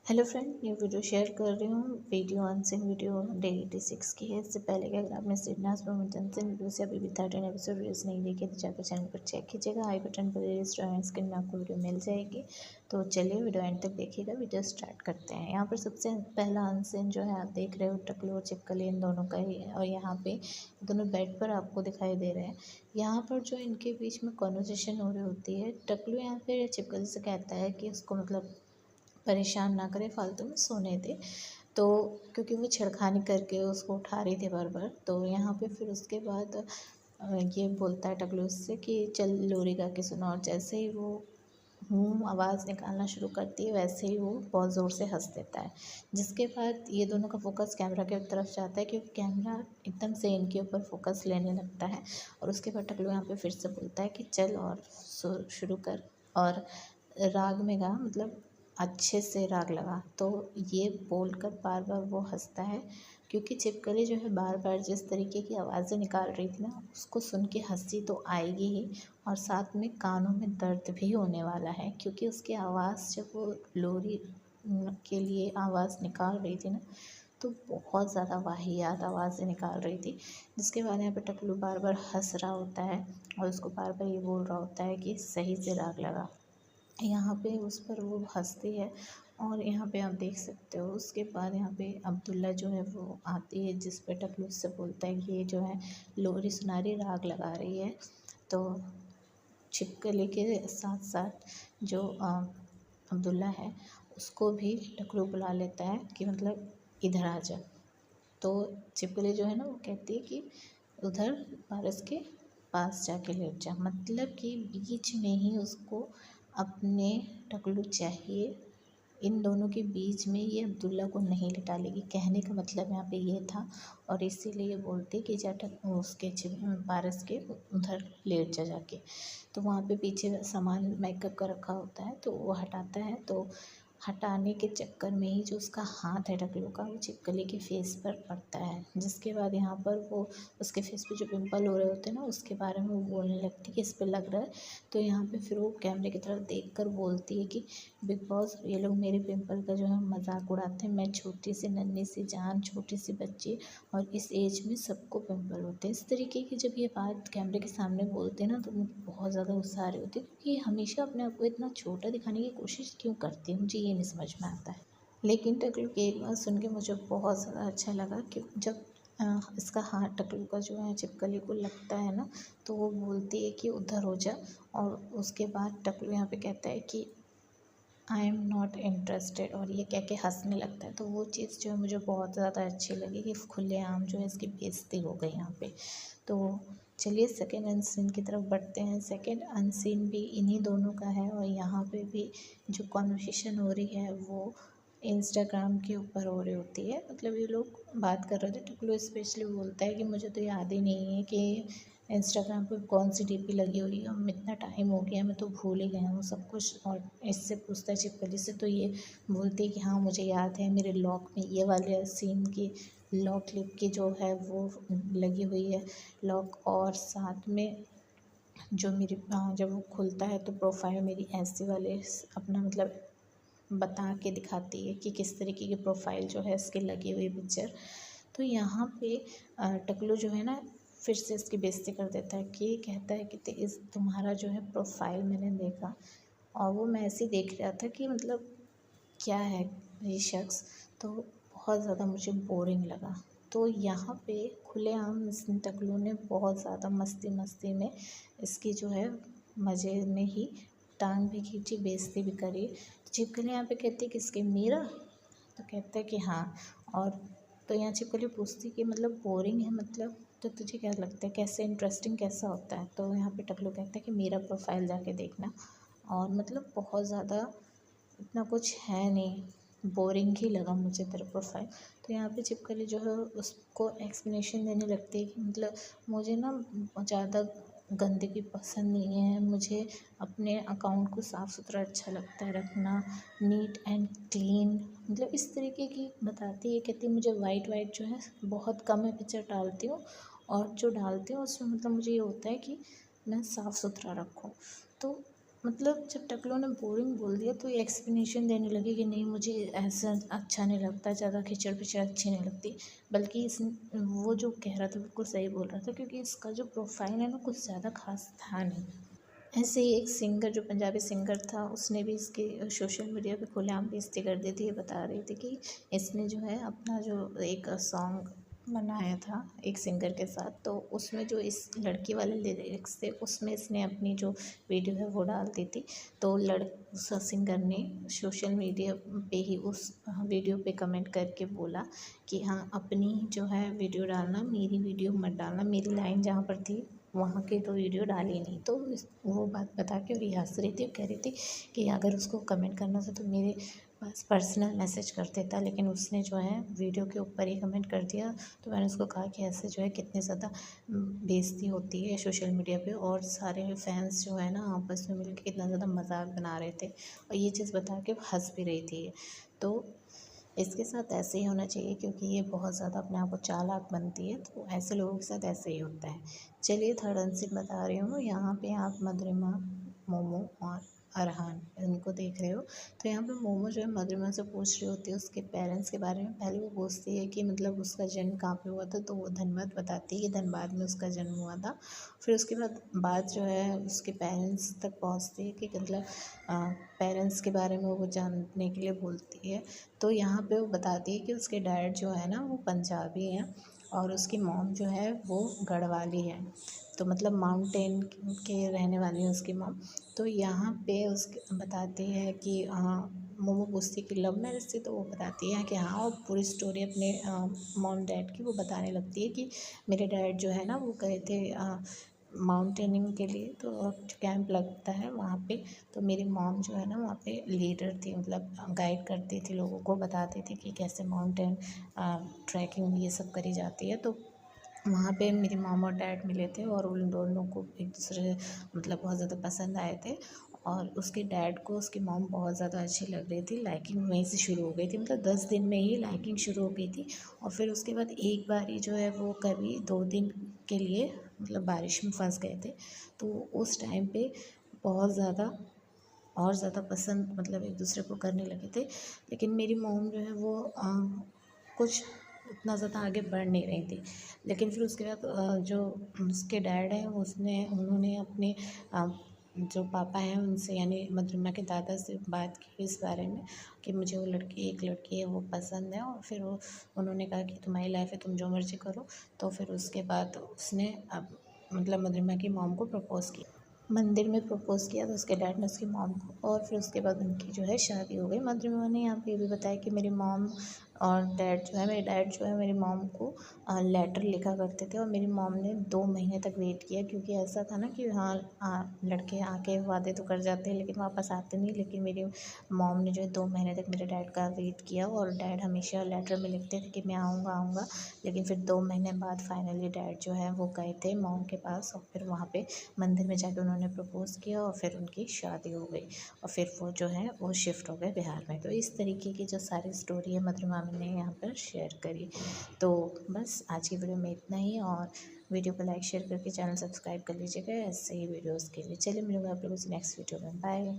Hello friend, ये video share कर रही हूँ। वीडियो अनसिन वीडियो डे 86 की है। इससे पहले कि अगर आपने सिडनास मोमेंट अनसिन वीडियो से अभी भी 13 एपिसोड वीडियोस नहीं देखे तो जाकर चैनल पर चेक कीजिएगा। आई बटन पर स्क्रीन में आपको वीडियो मिल जाएगी। तो चलिए वीडियो एंड तक देखिएगा। वीडियो स्टार्ट करते हैं। यहाँ पर सबसे पहला अनसिन जो है आप देख रहे हो, टकलू और छिपकली इन दोनों का ही है। और यहाँ पे दोनों बेड पर आपको दिखाई दे रहे हैं। यहाँ पर जो इनके बीच में कॉन्वर्सेशन हो रही होती है, टकलू यहाँ पे छिपकली से कहता है कि उसको मतलब परेशान ना करे, फालतू में सोने दे। तो क्योंकि वो छेड़खानी करके उसको उठा रही थी बार बार, तो यहाँ पे फिर उसके बाद ये बोलता है टकलू उससे कि चल लोरी गा के सुना। और जैसे ही वो आवाज़ निकालना शुरू करती है वैसे ही वो बहुत ज़ोर से हंस देता है। जिसके बाद ये दोनों का फोकस कैमरा की तरफ जाता है, क्योंकि कैमरा एकदम से इनके ऊपर फोकस लेने लगता है। और उसके बाद टकलू यहाँ पे फिर से बोलता है कि चल और शुरू कर और राग में गा, मतलब अच्छे से राग लगा। तो ये बोलकर बार बार वो हंसता है, क्योंकि छिपकली जो है बार बार जिस तरीके की आवाज़ें निकाल रही थी ना, उसको सुन के हंसी तो आएगी ही, और साथ में कानों में दर्द भी होने वाला है। क्योंकि उसकी आवाज़ जब वो लोरी के लिए आवाज़ निकाल रही थी ना, तो बहुत ज़्यादा वाहियात आवाज़ें निकाल रही थी। जिसके बाद यहाँ पे टकलू बार बार हंस रहा होता है और उसको बार बार ये बोल रहा होता है कि सही से राग लगा। यहाँ पे उस पर वो हंसती है। और यहाँ पे आप देख सकते हो, उसके बाद यहाँ पे अब्दुल्ला जो है वो आती है, जिस पे टकलू उससे बोलता है कि ये जो है लोरी सुनारी राग लगा रही है। तो छिपकली के साथ साथ जो अब्दुल्ला है उसको भी टकलू बुला लेता है कि मतलब इधर आ जा। तो छिपकली जो है ना, वो कहती है कि उधर पारस के पास जाके लेट जा, मतलब कि बीच में ही उसको अपने टकलू चाहिए। इन दोनों के बीच में ये अब्दुल्ला को नहीं लिटा लेगी, कहने का मतलब यहाँ पे ये था। और इसीलिए ये बोलते कि जा उसके पारस के उधर लेट जा जाके। तो वहाँ पे पीछे सामान मेकअप का रखा होता है, तो वो हटाता है। तो हटाने के चक्कर में ही जो उसका हाथ है टकलू का, वो छिपकली के फेस पर पड़ता है। जिसके बाद यहाँ पर वो उसके फेस पे जो पिंपल हो रहे होते हैं ना, उसके बारे में वो बोलने लगती है कि इस पर लग रहा है। तो यहाँ पे फिर वो कैमरे की तरफ देखकर बोलती है कि बिग बॉस, ये लोग मेरे पिंपल का जो है मजाक उड़ाते हैं। मैं छोटी सी नन्ही सी जान, छोटी सी बच्ची, और इस एज में सबको पिंपल होते हैं। इस तरीके की जब ये बात कैमरे के सामने बोलते हैं ना, तो मुझे बहुत ज़्यादा गुस्सा आ रही होती है, क्योंकि ये हमेशा अपने आप को इतना छोटा दिखाने की कोशिश क्यों करती है, मुझे ये नहीं समझ में आता है। लेकिन टकलू की एक बात सुन के मुझे बहुत ज़्यादा अच्छा लगा कि जब इसका हाथ टकलू का जो है छिपकली को लगता है ना, तो वो बोलती है कि उधर हो जा। और उसके बाद टकलू यहाँ पे कहता है कि आई एम नॉट इंटरेस्टेड, और ये कह के हंसने लगता है। तो वो चीज़ जो है मुझे बहुत ज़्यादा अच्छी लगी कि खुलेआम जो है इसकी बेइज्जती हो गई यहाँ पे। तो चलिए सेकेंड अनसीन की तरफ बढ़ते हैं। सेकेंड अनसीन भी इन्हीं दोनों का है, और यहाँ पे भी जो कॉन्वर्सेशन हो रही है वो इंस्टाग्राम के ऊपर हो रही होती है। मतलब ये लोग बात कर रहे थे, टकलू स्पेशली बोलता है कि मुझे तो याद ही नहीं है कि इंस्टाग्राम पे कौन सी डीपी लगी हुई है, इतना टाइम हो गया, मैं तो भूल ही गया हूँ सब कुछ। और इससे पूछता है छिपकली से, तो ये बोलती है कि हाँ मुझे याद है, मेरे लॉक में ये वाले सीन की लॉक क्लिप की जो है वो लगी हुई है लॉक। और साथ में जो मेरी जब वो खुलता है तो प्रोफाइल मेरी ऐसे वाले अपना मतलब बता के दिखाती है कि किस तरीके की प्रोफाइल जो है इसकी लगी हुई पिक्चर। तो यहाँ पे टकलू जो है ना, फिर से इसकी बेइज्जती कर देता है, कि कहता है कि इस तुम्हारा जो है प्रोफाइल मैंने देखा, और वो मैं ऐसे ही देख रहा था कि मतलब क्या है ये शख्स। तो बहुत ज़्यादा मुझे बोरिंग लगा। तो यहाँ पे खुलेआम इस टकलू ने बहुत ज़्यादा मस्ती मस्ती में इसकी जो है मज़े में ही टांग भी खींची, बेइज्जती भी करी। तो छिपकली यहाँ पे कहती है किसके, मेरा? तो कहता है कि हाँ। और तो यहाँ छिपकली पूछती कि मतलब बोरिंग है, मतलब तो तुझे क्या लगता है कैसे इंटरेस्टिंग कैसा होता है? तो यहाँ पे टकलू कहता है कि मेरा प्रोफाइल जाके देखना। और मतलब बहुत ज़्यादा इतना कुछ है नहीं, बोरिंग ही लगा मुझे तेरा प्रोफाइल। तो यहाँ पे छिपकली जो है उसको एक्सप्लेनेशन देने लगती है कि मतलब मुझे ना ज़्यादा गंदगी पसंद नहीं है, मुझे अपने अकाउंट को साफ़ सुथरा अच्छा लगता है रखना, नीट एंड क्लीन। मतलब इस तरीके की बताती है, कहती है मुझे वाइट वाइट जो है बहुत कम मैं पिक्चर डालती हूँ, और जो डालती हूँ उसमें मतलब मुझे ये होता है कि मैं साफ़ सुथरा रखूँ। तो मतलब जब टकलू ने बोरिंग बोल दिया तो ये एक्सप्लेनेशन देने लगी कि नहीं मुझे ऐसा अच्छा नहीं लगता, ज़्यादा खिचड़ पिचड़ अच्छी नहीं लगती। बल्कि इस वो जो कह रहा था बिल्कुल सही बोल रहा था, क्योंकि इसका जो प्रोफाइल है ना कुछ ज़्यादा खास था नहीं। ऐसे ही एक सिंगर जो पंजाबी सिंगर था उसने भी इसके सोशल मीडिया पे खुलेआम बेइज्जती कर दी थी। ये बता रही थी कि इसने जो है अपना जो एक सॉन्ग बनाया था एक सिंगर के साथ, तो उसमें जो इस लड़की वाले लिरिक्स थे उसमें इसने अपनी जो वीडियो है वो डाल दी थी। तो उस सिंगर ने सोशल मीडिया पे ही उस वीडियो पे कमेंट करके बोला कि हाँ अपनी जो है वीडियो डालना, मेरी वीडियो मत डालना, मेरी लाइन जहाँ पर थी वहाँ की तो वीडियो डाली नहीं। तो वो बात बता के और ये हंस रही थी, कह रही थी कि अगर उसको कमेंट करना था तो मेरे पास पर्सनल मैसेज कर देता, लेकिन उसने जो है वीडियो के ऊपर ही कमेंट कर दिया। तो मैंने उसको कहा कि ऐसे जो है कितनी ज़्यादा बेइज्जती होती है सोशल मीडिया पे, और सारे फैंस जो है ना आपस में मिलकर कितना ज़्यादा मजाक बना रहे थे, और ये चीज़ बता के वो हंस भी रही थी। तो इसके साथ ऐसे ही होना चाहिए, क्योंकि ये बहुत ज़्यादा अपने आप को चालाक बनती है, तो ऐसे लोगों के साथ ऐसे ही होता है। चलिए थर्ड आंसर बता रही हूँ। यहाँ पे आप मधुरिमा, मोमो और अरहान इनको देख रहे हो। तो यहाँ पे मोमो जो है मधुरिमा से पूछ रही होती है उसके पेरेंट्स के बारे में। पहले वो पूछती है कि मतलब उसका जन्म कहाँ पे हुआ था, तो वो धनबाद बताती है कि धनबाद में उसका जन्म हुआ था। फिर उसके बाद बात जो है उसके पेरेंट्स तक पहुँचती है कि मतलब पेरेंट्स के बारे में वो जानने के लिए बोलती है। तो यहाँ पे वो बताती है कि उसके डैड जो है ना वो पंजाबी हैं और उसकी मॉम जो है वो गढ़वाली है, तो मतलब माउंटेन के रहने वाली है उसकी मॉम। तो यहाँ पे उसके बताती है कि हाँ, मोमो पूछती है कि लव मैरिज थी, तो वो बताती है कि हाँ, और पूरी स्टोरी अपने मॉम डैड की वो बताने लगती है कि मेरे डैड जो है ना वो गए थे माउंटेनिंग के लिए, तो कैंप लगता है वहाँ पे। तो मेरी मॉम जो है ना वहाँ पे लीडर थी, मतलब गाइड करती थी लोगों को, बताती थी कि कैसे माउंटेन ट्रैकिंग ये सब करी जाती है। तो वहाँ पे मेरी मॉम और डैड मिले थे और उन दोनों को एक दूसरे मतलब बहुत ज़्यादा पसंद आए थे। और उसके डैड को उसकी मॉम बहुत ज़्यादा अच्छी लग रही थी, लाइकिंग वहीं से शुरू हो गई थी, मतलब 10 दिन में ही लाइकिंग शुरू हो गई थी। और फिर उसके बाद एक बार ही जो है वो कभी 2 दिन के लिए मतलब बारिश में फंस गए थे। तो उस टाइम पे बहुत ज़्यादा और ज़्यादा पसंद मतलब एक दूसरे को करने लगे थे। लेकिन मेरी मॉम जो है वो कुछ उतना ज़्यादा आगे बढ़ नहीं रही थी। लेकिन फिर उसके बाद जो उसके डैड हैं उन्होंने अपने जो पापा हैं उनसे यानी मधुरिमा के दादा से बात की इस बारे में कि मुझे वो लड़की एक लड़की है वो पसंद है, और फिर उन्होंने कहा कि तुम्हारी लाइफ है, तुम जो मर्ज़ी करो। तो फिर उसके बाद उसने अब मतलब मधुरिमा की मॉम को प्रपोज़ किया, मंदिर में प्रपोज़ किया था उसके डैड ने उसकी मॉम को। और फिर उसके बाद उनकी जो है शादी हो गई। मधुरिमा ने यहाँ पे ये भी बताया कि मेरी मॉम और डैड जो है मेरे डैड जो है मेरी मॉम को लेटर लिखा करते थे, और मेरी मॉम ने 2 महीने तक वेट किया, क्योंकि ऐसा था ना कि हाँ लड़के आके वादे तो कर जाते हैं लेकिन वापस आते नहीं। लेकिन मेरी मॉम ने जो है 2 महीने तक मेरे डैड का वेट किया, और डैड हमेशा लेटर में लिखते थे कि मैं आऊँगा आऊँगा। लेकिन फिर 2 महीने बाद फाइनली डैड जो है वो गए थे मॉम के पास, और फिर वहाँ पे मंदिर में जाके उन्होंने प्रपोज़ किया, और फिर उनकी शादी हो गई। और फिर वो जो है वो शिफ्ट हो गए बिहार में। तो इस तरीके की जो सारी स्टोरी है मधुरिमा ने यहाँ पर शेयर करी। तो बस आज की वीडियो में इतना ही, और वीडियो को लाइक शेयर करके चैनल सब्सक्राइब कर लीजिएगा ऐसे ही वीडियोज़ के लिए। चलिए मिलूँगा आप लोगों से नेक्स्ट वीडियो में। बाय।